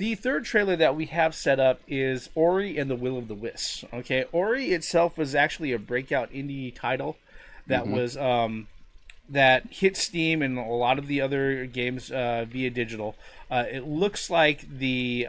The third trailer that we have set up is Ori and the Will of the Wisps. Okay, Ori itself was actually a breakout indie title that Mm-hmm. was that hit Steam and a lot of the other games via digital. It looks like the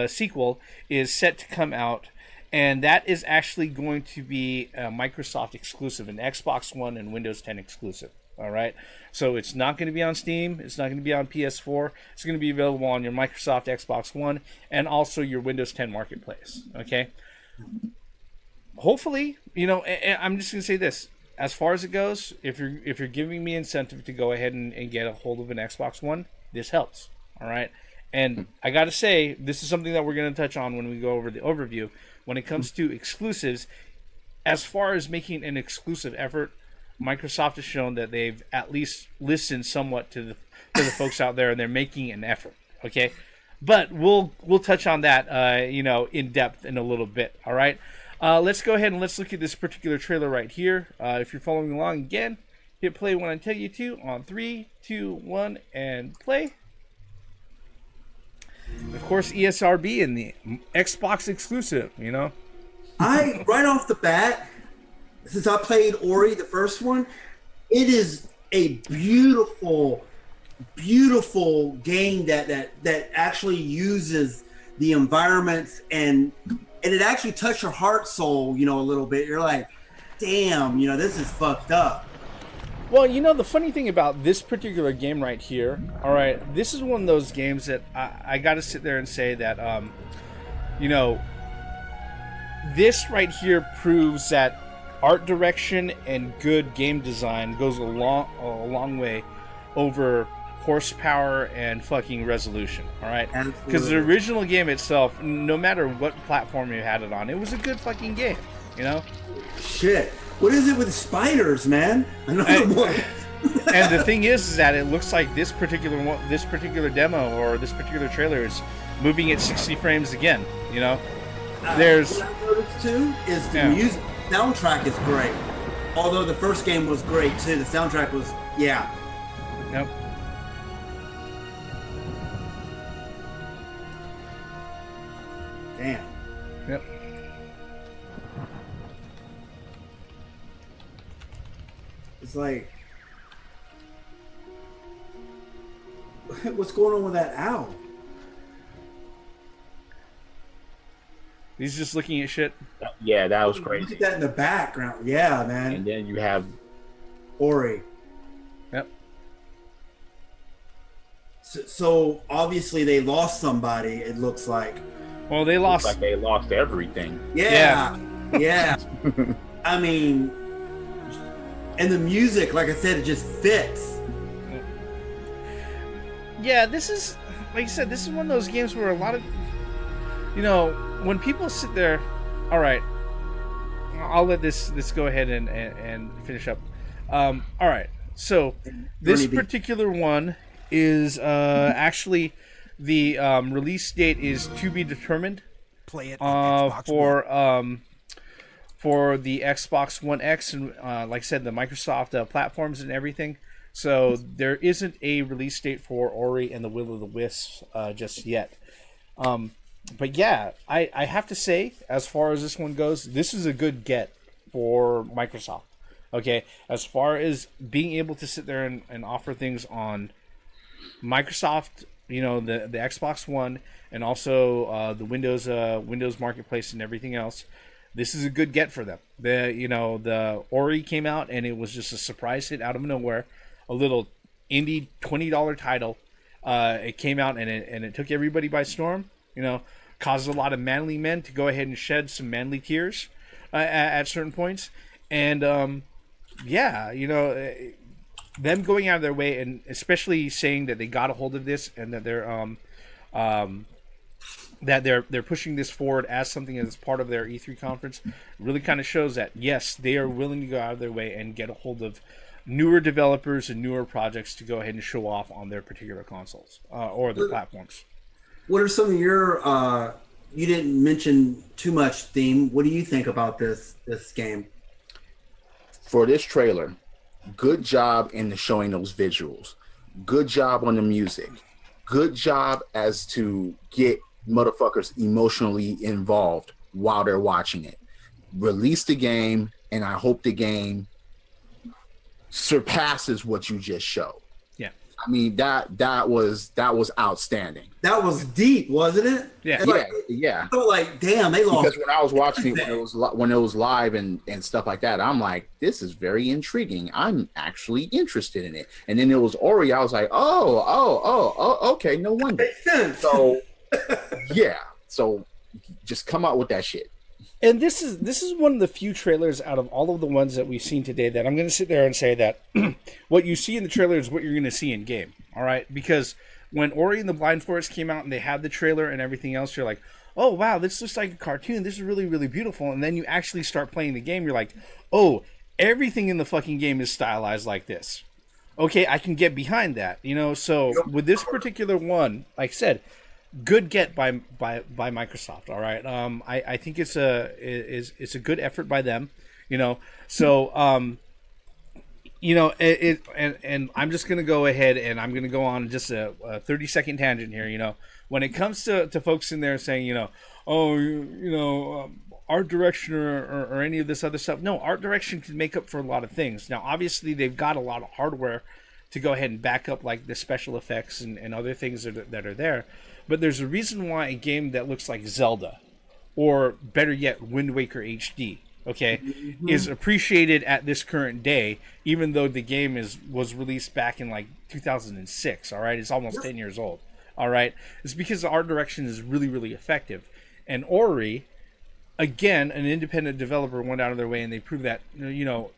sequel is set to come out, and that is actually going to be a Microsoft exclusive, an Xbox One and Windows 10 exclusive. All right, so it's not going to be on Steam. It's not going to be on PS4. It's going to be available on your Microsoft Xbox One and also your Windows 10 marketplace. Okay, hopefully, I'm just going to say this. As far as it goes, if you're giving me incentive to go ahead and get a hold of an Xbox One, this helps. All right. And I got to say, this is something that we're going to touch on when we go over the overview. When it comes to exclusives, as far as making an exclusive effort, Microsoft has shown that they've at least listened somewhat to the folks out there, and they're making an effort. Okay, but we'll touch on that in depth in a little bit. All right, let's go ahead and let's look at this particular trailer right here. If you're following along, again, hit play when I tell you to. On 3, 2, 1, and play. Of course, ESRB and the Xbox exclusive, I right off the bat, since I played Ori, the first one, it is a beautiful, beautiful game that actually uses the environments and it actually touched your heart soul, a little bit. You're like, damn, this is fucked up. Well, the funny thing about this particular game right here, all right, this is one of those games that I got to sit there and say that, this right here proves that art direction and good game design goes a long way over horsepower and fucking resolution, all right? Because the original game itself, no matter what platform you had it on, it was a good fucking game, Shit. What is it with spiders, man? Another one. And the thing is that it looks like this particular demo or this particular trailer is moving at 60 frames again. There's what I noticed too is the music soundtrack is great. Although the first game was great too, the soundtrack was Yep. Damn. Yep. It's like, what's going on with that owl? He's just looking at shit. Yeah, that was Look crazy. at that in the background. Yeah, man. And then you have Ori. Yep. So obviously they lost somebody. It looks like. Well, they looks lost. like they lost everything. Yeah. Yeah. I mean, and the music, like I said, it just fits. Yeah, this is, like I said, this is one of those games where a lot of, when people sit there, all right, I'll let this go ahead and finish up. All right, so this particular one is actually the release date is to be determined. Play it on Xbox One. For the Xbox One X and like I said, the Microsoft platforms and everything. So there isn't a release date for Ori and the Will of the Wisps just yet. But yeah, I have to say, as far as this one goes, this is a good get for Microsoft. Okay, as far as being able to sit there and offer things on Microsoft, the Xbox One and also the Windows Marketplace and everything else. This is a good get for them. The Ori came out and it was just a surprise hit out of nowhere, a little indie $20 title. It came out and it took everybody by storm. Caused a lot of manly men to go ahead and shed some manly tears at certain points, and them going out of their way and especially saying that they got a hold of this and that they're pushing this forward as something as part of their E3 conference really kind of shows that yes, they are willing to go out of their way and get a hold of newer developers and newer projects to go ahead and show off on their particular consoles or their platforms. What are some of your you didn't mention too much theme. What do you think about this game? For this trailer, good job in showing those visuals. Good job on the music. good job as to get motherfuckers emotionally involved while they're watching it. Release the game, and I hope the game surpasses what you just showed. Yeah. I mean, that was outstanding. That was deep, wasn't it? Yeah. Yeah. I felt like, damn, they lost. Because when I was watching it when it was live and stuff like that, I'm like, this is very intriguing. I'm actually interested in it. And then it was Ori. I was like, oh, okay, no wonder. Makes sense. So yeah, so just come out with that shit. And this is one of the few trailers out of all of the ones that we've seen today that I'm going to sit there and say that what you see in the trailer is what you're going to see in game. All right, because when Ori and the Blind Forest came out and they had the trailer and everything else, you're like, oh wow, this looks like a cartoon. This is really, really beautiful. And then you actually start playing the game. You're like, oh, everything in the fucking game is stylized like this. Okay, I can get behind that. You know, so with this particular one, like I said, good get by Microsoft. All right, I think it's a good effort by them. You know, so you know, and I'm just gonna go ahead and I'm gonna go on just a 30-second tangent here. You know, when it comes to folks in there saying, you know, oh, you know, art direction or any of this other stuff. No, art direction can make up for a lot of things. Now, obviously, they've got a lot of hardware to go ahead and back up like the special effects and other things that are there. But there's a reason why a game that looks like Zelda, or better yet, Wind Waker HD, okay, is appreciated at this current day, even though the game was released back in like 2006. All right, it's almost 10 years old. All right, it's because the art direction is really, really effective. And Ori, again, an independent developer went out of their way and they proved that, you know,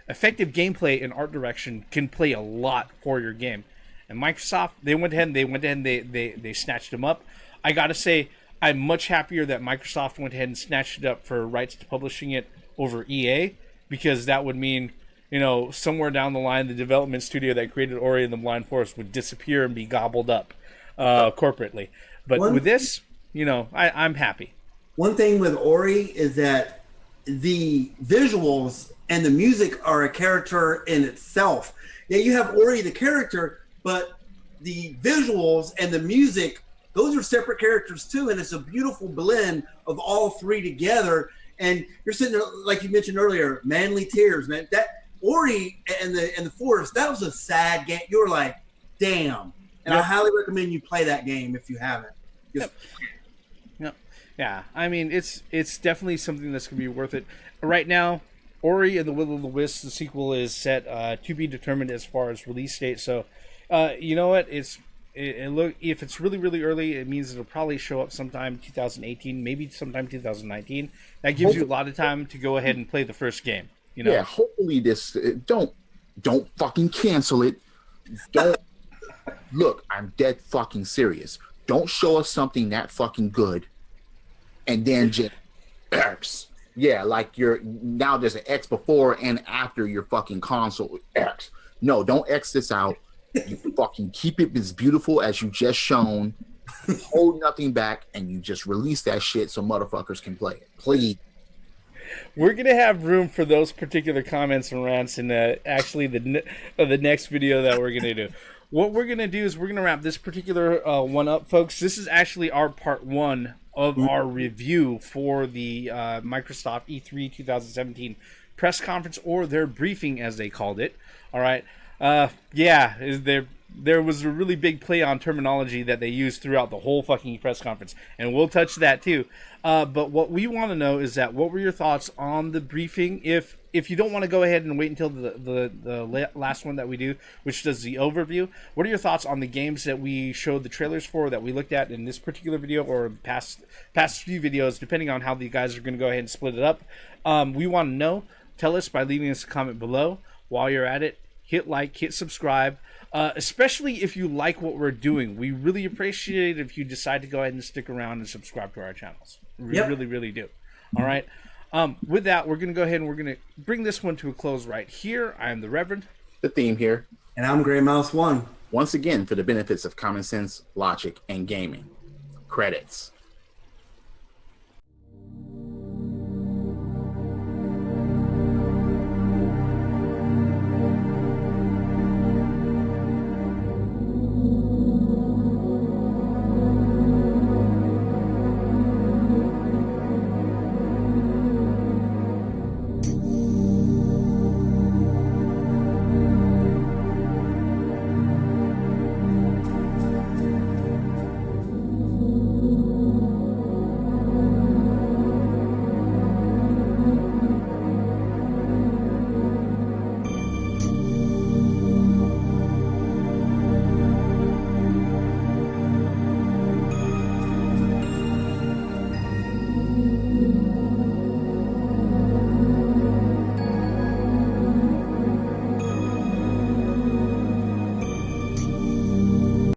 effective gameplay and art direction can play a lot for your game. And Microsoft, they went ahead and they snatched them up. I gotta say, I'm much happier that Microsoft went ahead and snatched it up for rights to publishing it over EA, because that would mean, you know, somewhere down the line, the development studio that created Ori and the Blind Forest would disappear and be gobbled up corporately. But with this, you know, I'm happy. One thing with Ori is that the visuals and the music are a character in itself. Yeah, you have Ori the character, but the visuals and the music, those are separate characters too, and it's a beautiful blend of all three together. And you're sitting there, like you mentioned earlier, manly tears, man. That Ori and the Forest, that was a sad game. You were like, damn. And I highly recommend you play that game if you haven't. Just, Yeah, I mean, it's definitely something that's going to be worth it. Right now, Ori and the Will of the Wisps, the sequel, is set to be determined as far as release date. So, you know what? Look, if it's really, really early, it means it'll probably show up sometime 2018, maybe sometime 2019. That gives you a lot of time to go ahead and play the first game. You know? Yeah, hopefully this don't fucking cancel it. Don't look. I'm dead fucking serious. Don't show us something that fucking good, and then just X. Yeah, like now there's an X before and after your fucking console X. No, don't X this out. You fucking keep it as beautiful as you just shown. Hold nothing back, and you just release that shit so motherfuckers can play it. Please. We're gonna have room for those particular comments and rants in actually the next video that we're gonna do. What we're gonna do is we're gonna wrap this particular one up, folks. This is actually our part one of our review for the Microsoft E3 2017 press conference, or their briefing as they called it. All right. There was a really big play on terminology that they used throughout the whole fucking press conference, and we'll touch that too. But what we want to know is that what were your thoughts on the briefing? If you don't want to go ahead and wait until the last one that we do, which does the overview, what are your thoughts on the games that we showed the trailers for, that we looked at in this particular video or past few videos, depending on how the guys are going to go ahead and split it up? We want to know. Tell us by leaving us a comment below. While you're at it, hit like, hit subscribe, especially if you like what we're doing. We really appreciate it if you decide to go ahead and stick around and subscribe to our channels. We really, really do. All right. With that, we're going to go ahead and we're going to bring this one to a close right here. I am the Reverend. The Theme here. and I'm Gray Mouse 1. Once again, for the benefits of common sense, logic, and gaming. Credits.